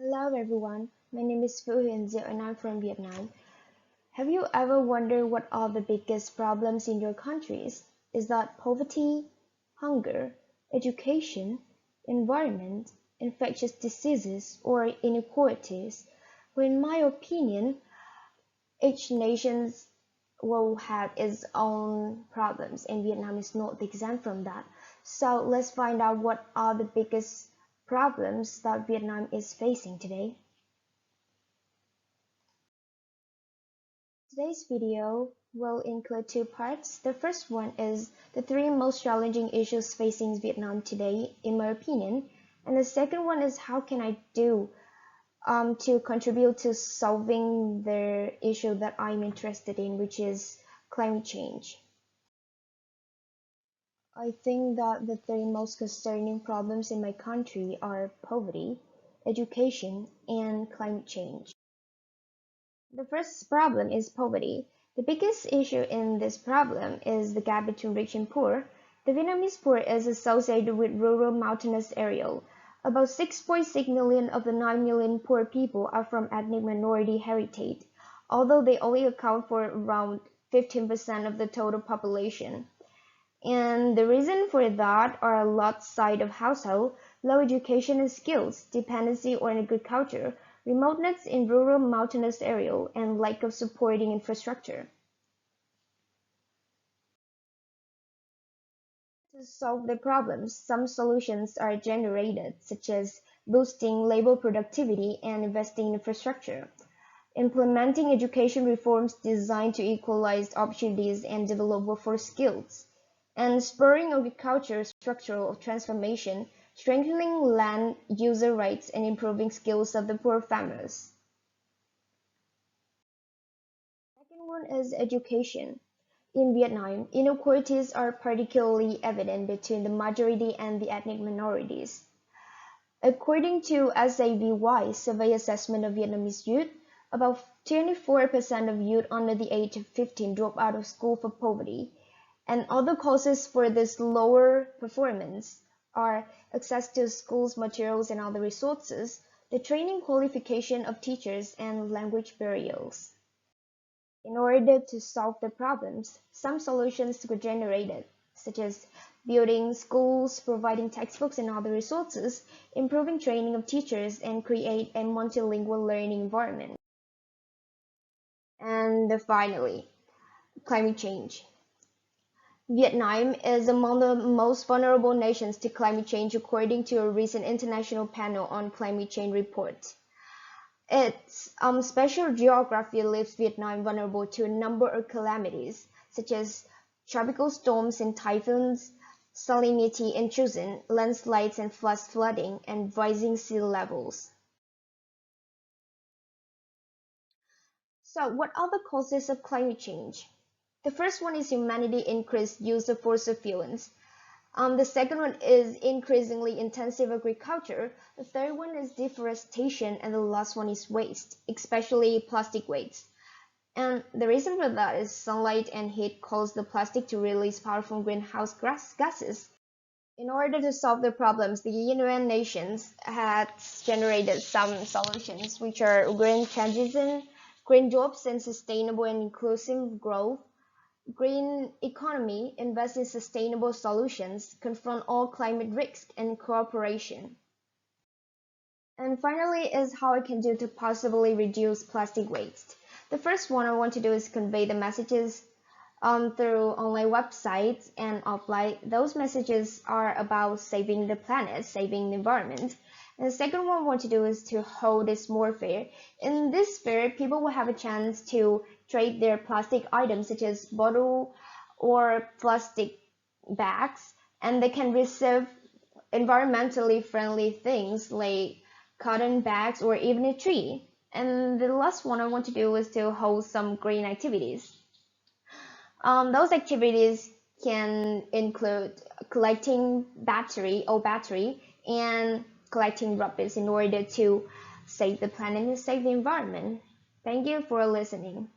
Hello everyone, my name is Phu Huyền Diệu and I'm from Vietnam. Have you ever wondered what are the biggest problems in your countries? Is that poverty, hunger, education, environment, infectious diseases, or inequalities? Well, in my opinion, each nation will have its own problems and Vietnam is not exempt from that. So let's find out what are the biggest problems that Vietnam is facing today. Today's video will include two parts. The first one is the three most challenging issues facing Vietnam today, in my opinion. And the second one is how can I do to contribute to solving the issue that I'm interested in, which is climate change. I think that the three most concerning problems in my country are poverty, education, and climate change. The first problem is poverty. The biggest issue in this problem is the gap between rich and poor. The Vietnamese poor is associated with rural mountainous area. About 6.6 million of the 9 million poor people are from ethnic minority heritage, although they only account for around 15% of the total population. And the reason for that are a lot side of household, low education and skills, dependency on agriculture, remoteness in rural mountainous area, and lack of supporting infrastructure. To solve the problems, some solutions are generated, such as boosting labor productivity and investing in infrastructure, implementing education reforms designed to equalize opportunities and develop workforce skills, and spurring agriculture structural transformation, strengthening land user rights, and improving skills of the poor farmers. Second one is education. In Vietnam, inequalities are particularly evident between the majority and the ethnic minorities. According to SAVY Survey Assessment of Vietnamese Youth, about 24% of youth under the age of 15 drop out of school for poverty, and other causes for this lower performance are access to schools materials and other resources, the training qualification of teachers, and language barriers. In order to solve the problems, some solutions were generated, such as building schools, providing textbooks and other resources, improving training of teachers, and create a multilingual learning environment. And finally, climate change. Vietnam is among the most vulnerable nations to climate change according to a recent international panel on climate change report. Its special geography leaves Vietnam vulnerable to a number of calamities, such as tropical storms and typhoons, salinity intrusion, landslides and flooding, and rising sea levels. So, what are the causes of climate change? The first one is humanity increased use of fossil fuels. The second one is increasingly intensive agriculture. The third one is deforestation, and the last one is waste, especially plastic waste. And the reason for that is sunlight and heat cause the plastic to release powerful greenhouse gases. In order to solve the problems, the UN nations had generated some solutions, which are green transition, green jobs, and sustainable and inclusive growth. Green economy, invest in sustainable solutions, confront all climate risks, and cooperation. And finally is how I can do to possibly reduce plastic waste. The first one I want to do is convey the messages through online websites and offline. Those messages are about saving the planet, saving the environment. And the second one I want to do is to hold this more fair. In this fair, people will have a chance to trade their plastic items such as bottle or plastic bags, and they can receive environmentally friendly things like cotton bags or even a tree. And the last one I want to do is to hold some green activities. Those activities can include collecting battery and collecting rubbish in order to save the planet and save the environment. Thank you for listening.